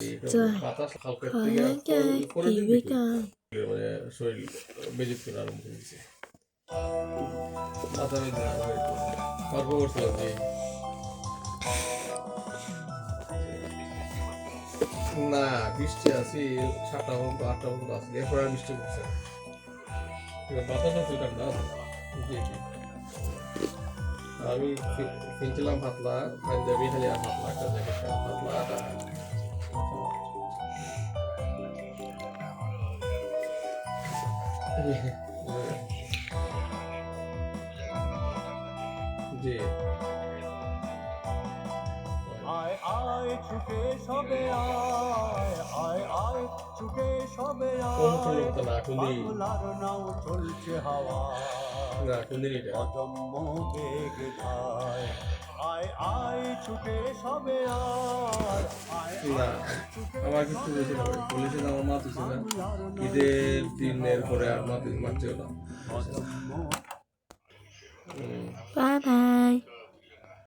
rồi বাতাস হালকা থেকে hỏi cái পরের gì দিন biết থেকে con মানে শরীর বেজে তোলা আরম্ভ করেছে মাথা বেদনা আরম্ভ হয়েছে গল্প করছিলাম যে না বৃষ্টি আছি 7টা পর্যন্ত 8টা পর্যন্ত আছে এরপর আর বৃষ্টি হচ্ছে না বাতাসও খুব ঠান্ডা আছে জি জি আমি কিনছিলাম পাতলা পাঞ্জাবি খালি আর পাতলা একটা জ্যাকেট পাতলা জি আয় আয় ছুটে সবে আয় আয় ছুটে সবে আয় বাংলার নাও চলছে হাওয়া অদম্য বেগ ধায় আয় আয় ছুটে সবে আয় না আমার কিছু বেশি না বলেছেন আমার মা তুই ঈদের দিনের পরে আর মা তুই মারছে না